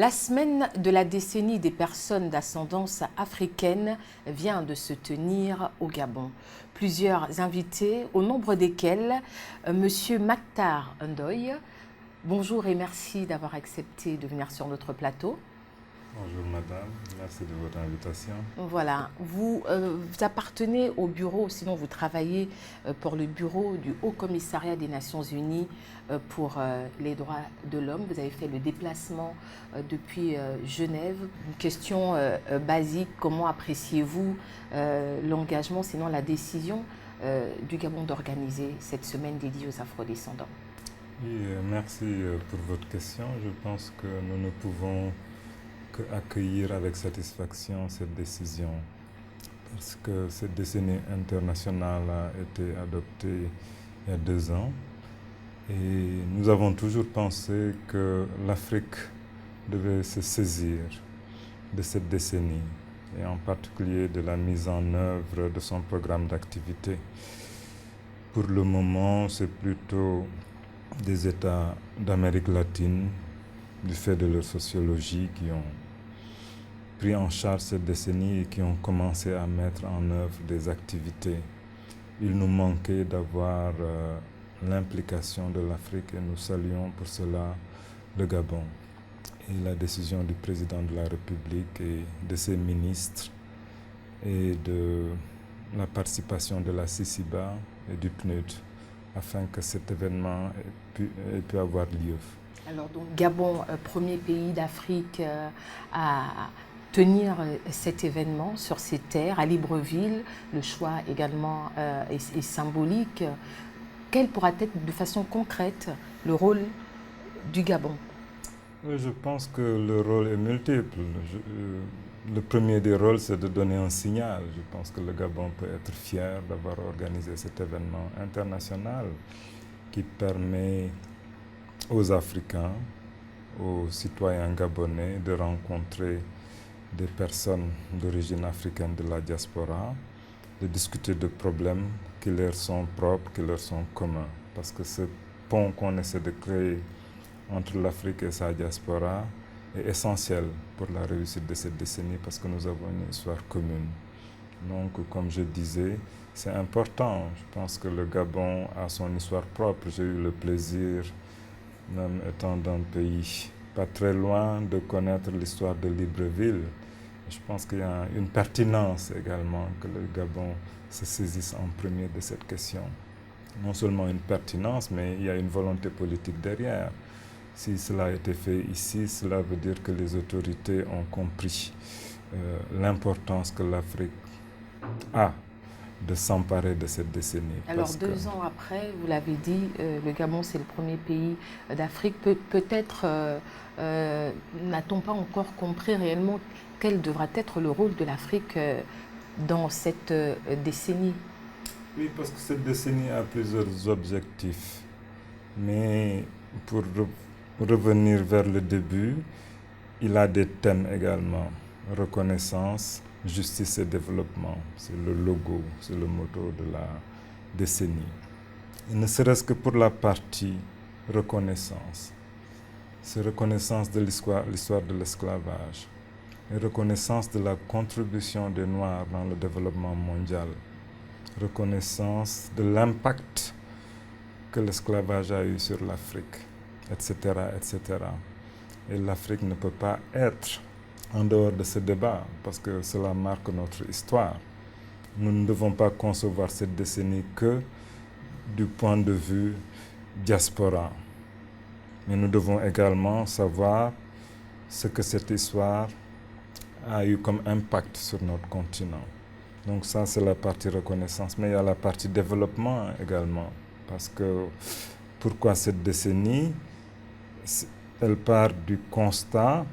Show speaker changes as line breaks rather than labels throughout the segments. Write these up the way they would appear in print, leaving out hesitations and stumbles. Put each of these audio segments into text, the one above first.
La semaine de la décennie des personnes d'ascendance africaine vient de se tenir au Gabon. Plusieurs invités, au nombre desquels Monsieur Mactar Ndoye. Bonjour et merci d'avoir accepté de venir sur notre plateau.
Bonjour madame, merci de votre invitation.
Voilà, vous appartenez au bureau, sinon vous travaillez pour le bureau du Haut Commissariat des Nations Unies pour les droits de l'homme. Vous avez fait le déplacement depuis Genève. Une question basique, comment appréciez-vous l'engagement, sinon la décision du Gabon d'organiser cette semaine dédiée aux Afrodescendants?
Oui, merci pour votre question. Je pense que nous ne pouvons qu'accueillir avec satisfaction cette décision parce que cette décennie internationale a été adoptée il y a 2 ans et nous avons toujours pensé que l'Afrique devait se saisir de cette décennie et en particulier de la mise en œuvre de son programme d'activité. Pour le moment, c'est plutôt des États d'Amérique latine, du fait de leur sociologie, qui ont pris en charge cette décennie et qui ont commencé à mettre en œuvre des activités. Il nous manquait d'avoir l'implication de l'Afrique et nous saluons pour cela le Gabon et la décision du président de la République et de ses ministres et de la participation de la CICIBA et du PNUD afin que cet événement ait pu avoir lieu.
Alors donc Gabon, premier pays d'Afrique à tenir cet événement sur ces terres, à Libreville, le choix également est symbolique. Quel pourra être de façon concrète le rôle du Gabon?
Je pense que le rôle est multiple. Le premier des rôles, c'est de donner un signal. Je pense que le Gabon peut être fier d'avoir organisé cet événement international qui permet aux Africains, aux citoyens gabonais de rencontrer des personnes d'origine africaine de la diaspora, de discuter de problèmes qui leur sont propres, qui leur sont communs. Parce que ce pont qu'on essaie de créer entre l'Afrique et sa diaspora est essentiel pour la réussite de cette décennie parce que nous avons une histoire commune. Donc, comme je disais, c'est important. Je pense que le Gabon a son histoire propre. J'ai eu le plaisir, même étant d'un pays pas très loin, de connaître l'histoire de Libreville. Je pense qu'il y a une pertinence également que le Gabon se saisisse en premier de cette question. Non seulement une pertinence, mais il y a une volonté politique derrière. Si cela a été fait ici, cela veut dire que les autorités ont compris l'importance que l'Afrique a de s'emparer de cette décennie.
Alors 2 ans après, vous l'avez dit, le Gabon c'est le premier pays d'Afrique. Peut-être n'a-t-on pas encore compris réellement quel devra être le rôle de l'Afrique dans cette décennie?
Oui, parce que cette décennie a plusieurs objectifs. Mais pour revenir vers le début, il a des thèmes également. Reconnaissance, justice et développement. C'est le logo, c'est le motto de la décennie. Et ne serait-ce que pour la partie reconnaissance. C'est reconnaissance de l'histoire de l'esclavage. Et reconnaissance de la contribution des Noirs dans le développement mondial. Reconnaissance de l'impact que l'esclavage a eu sur l'Afrique, etc., etc. Et l'Afrique ne peut pas être en dehors de ce débat parce que cela marque notre histoire. Nous ne devons pas concevoir cette décennie que du point de vue diaspora. Mais nous devons également savoir ce que cette histoire a eu comme impact sur notre continent. Donc ça, c'est la partie reconnaissance. Mais il y a la partie développement également. Parce que pourquoi cette décennie? Elle part du constat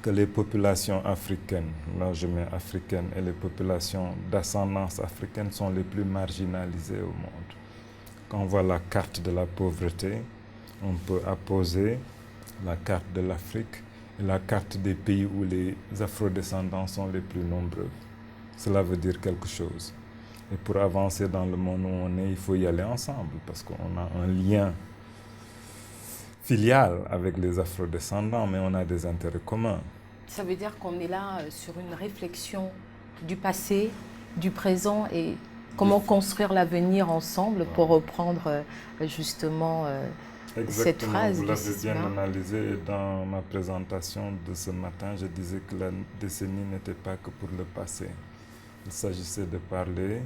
que les populations africaines, là je mets africaines, et les populations d'ascendance africaine sont les plus marginalisées au monde. Quand on voit la carte de la pauvreté, on peut apposer la carte de l'Afrique et la carte des pays où les afrodescendants sont les plus nombreux. Cela veut dire quelque chose. Et pour avancer dans le monde où on est, il faut y aller ensemble parce qu'on a un lien filiale avec les afrodescendants, mais on a des intérêts communs.
Ça veut dire qu'on est là sur une réflexion du passé, du présent et comment construire l'avenir ensemble pour reprendre justement cette phrase.
Vous l'avez bien analysé et dans ma présentation de ce matin, je disais que la décennie n'était pas que pour le passé. Il s'agissait de parler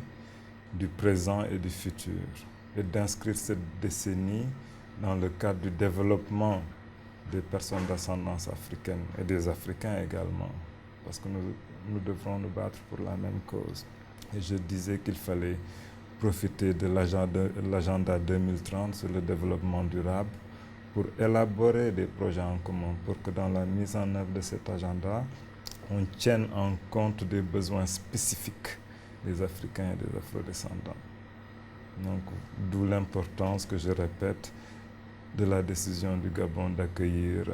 du présent et du futur et d'inscrire cette décennie dans le cadre du développement des personnes d'ascendance africaine et des Africains également, parce que nous devrons nous battre pour la même cause. Et je disais qu'il fallait profiter de l'agenda 2030 sur le développement durable pour élaborer des projets en commun, pour que dans la mise en œuvre de cet agenda, on tienne en compte des besoins spécifiques des Africains et des Afrodescendants. Donc, d'où l'importance, que je répète, de la décision du Gabon d'accueillir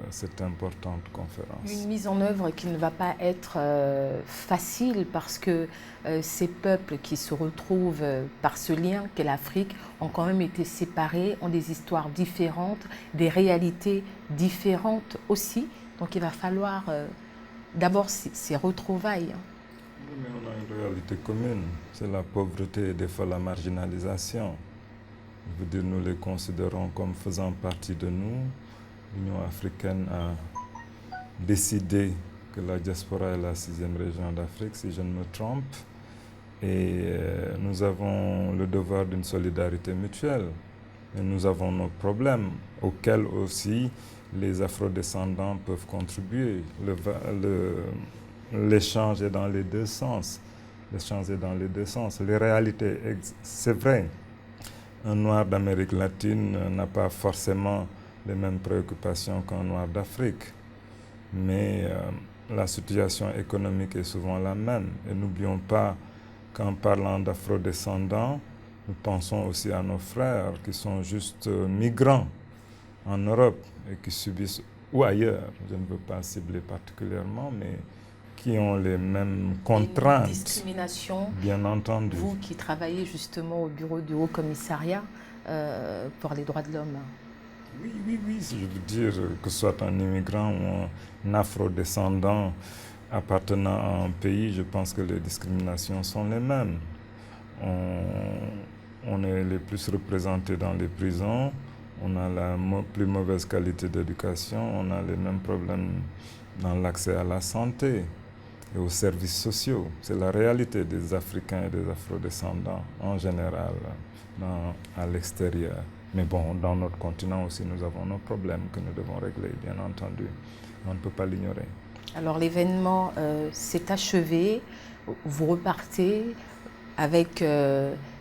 cette importante conférence.
Une mise en œuvre qui ne va pas être facile parce que ces peuples qui se retrouvent par ce lien qu'est l'Afrique ont quand même été séparés, ont des histoires différentes, des réalités différentes aussi. Donc il va falloir d'abord ces retrouvailles.
Oui, mais on a une réalité commune, c'est la pauvreté et des fois la marginalisation. Je veux dire, nous les considérons comme faisant partie de nous. L'Union africaine a décidé que la diaspora est la 6e région d'Afrique, si je ne me trompe. Et nous avons le devoir d'une solidarité mutuelle. Et nous avons nos problèmes auxquels aussi les afrodescendants peuvent contribuer. L'échange est dans les deux sens. L'échange est dans les deux sens. Les réalités, c'est vrai. Un noir d'Amérique latine n'a pas forcément les mêmes préoccupations qu'un noir d'Afrique. Mais la situation économique est souvent la même. Et n'oublions pas qu'en parlant d'afrodescendants, nous pensons aussi à nos frères qui sont juste migrants en Europe et qui subissent, ou ailleurs, je ne veux pas cibler particulièrement, mais qui ont les mêmes contraintes.
Une discrimination.
Bien entendu.
Vous qui travaillez justement au bureau du Haut Commissariat pour les droits de l'homme.
Oui. Je veux dire que ce soit un immigrant ou un afrodescendant appartenant à un pays, je pense que les discriminations sont les mêmes. On est les plus représentés dans les prisons, on a la plus mauvaise qualité d'éducation, on a les mêmes problèmes dans l'accès à la santé et aux services sociaux. C'est la réalité des Africains et des Afrodescendants en général à l'extérieur. Mais bon, dans notre continent aussi, nous avons nos problèmes que nous devons régler, bien entendu. On ne peut pas l'ignorer.
Alors l'événement s'est achevé, vous repartez avec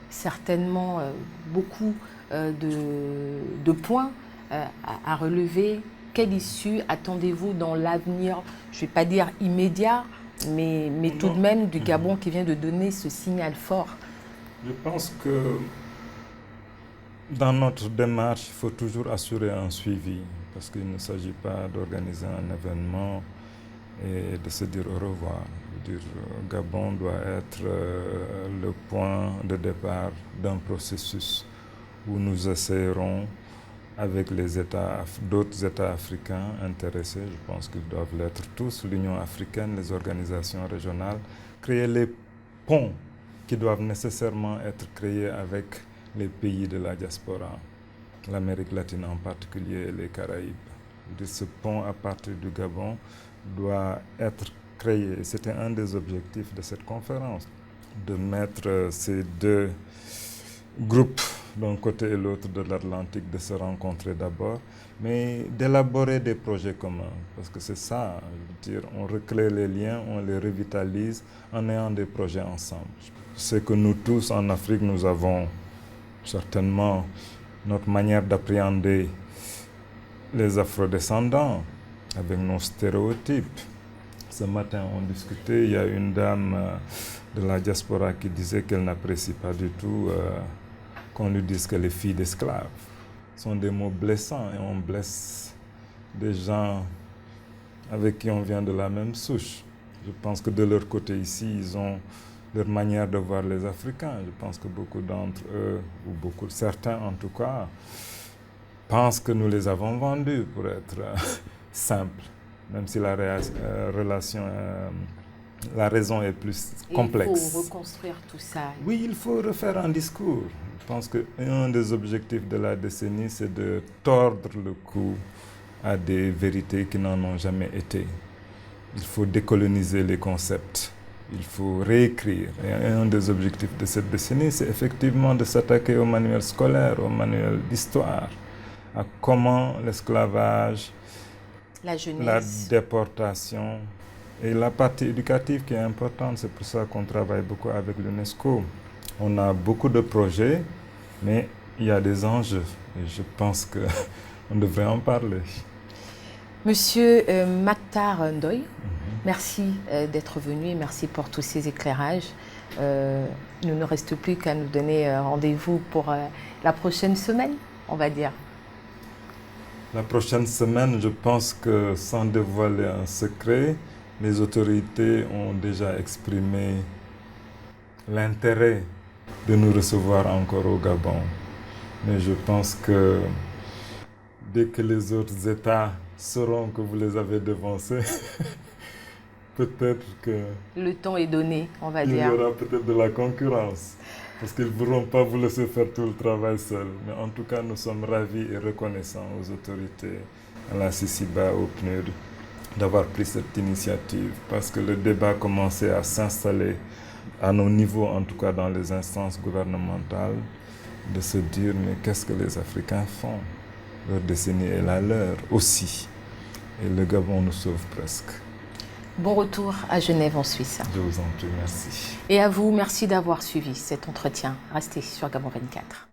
certainement beaucoup de points à relever. Quelle issue attendez-vous dans l'avenir, je ne vais pas dire immédiat, mais tout de même du Gabon qui vient de donner ce signal fort?
Je pense que dans notre démarche, il faut toujours assurer un suivi, parce qu'il ne s'agit pas d'organiser un événement et de se dire au revoir. Je veux dire, Gabon doit être le point de départ d'un processus où nous essayerons, avec d'autres États africains intéressés, je pense qu'ils doivent l'être tous, l'Union africaine, les organisations régionales, créer les ponts qui doivent nécessairement être créés avec les pays de la diaspora, l'Amérique latine en particulier et les Caraïbes. Ce pont à partir du Gabon doit être créé. C'était un des objectifs de cette conférence, de mettre ces deux groupes d'un côté et l'autre de l'Atlantique, de se rencontrer d'abord, mais d'élaborer des projets communs, parce que c'est ça, je veux dire, on recrée les liens, on les revitalise en ayant des projets ensemble. C'est que nous tous en Afrique, nous avons certainement notre manière d'appréhender les afrodescendants avec nos stéréotypes. Ce matin, on discutait, il y a une dame de la diaspora qui disait qu'elle n'apprécie pas du tout qu'on lui dise qu'elle est fille d'esclave. Ce sont des mots blessants et on blesse des gens avec qui on vient de la même souche. Je pense que de leur côté ici, ils ont leur manière de voir les Africains. Je pense que beaucoup d'entre eux, ou certains en tout cas, pense que nous les avons vendus pour être simples, même si la raison est plus complexe.
Il faut reconstruire tout ça.
Oui, il faut refaire un discours. Je pense qu'un des objectifs de la décennie, c'est de tordre le cou à des vérités qui n'en ont jamais été. Il faut décoloniser les concepts. Il faut réécrire. Et un des objectifs de cette décennie, c'est effectivement de s'attaquer au manuel scolaire, au manuel d'histoire, à comment l'esclavage,
la jeunesse,
la déportation et la partie éducative qui est importante. C'est pour ça qu'on travaille beaucoup avec l'UNESCO. On a beaucoup de projets, mais il y a des enjeux. Et je pense qu'on devrait en parler.
Monsieur Mactar Ndoye, merci d'être venu et merci pour tous ces éclairages. Il ne nous reste plus qu'à nous donner rendez-vous pour la prochaine semaine, on va dire.
La prochaine semaine, je pense que sans dévoiler un secret, les autorités ont déjà exprimé l'intérêt de nous recevoir encore au Gabon. Mais je pense que dès que les autres États sauront que vous les avez devancés, peut-être que...
Le temps est donné, on va dire.
Il y aura peut-être de la concurrence. Parce qu'ils ne voudront pas vous laisser faire tout le travail seul. Mais en tout cas, nous sommes ravis et reconnaissants aux autorités, à la CICIBA, au PNUD, d'avoir pris cette initiative. Parce que le débat commençait à s'installer à nos niveaux, en tout cas dans les instances gouvernementales, de se dire, mais qu'est-ce que les Africains font? Leur décennie est la leur aussi. Et le Gabon nous sauve presque.
Bon retour à Genève en Suisse.
Je vous en prie, merci.
Et à vous, merci d'avoir suivi cet entretien. Restez sur Gabon 24.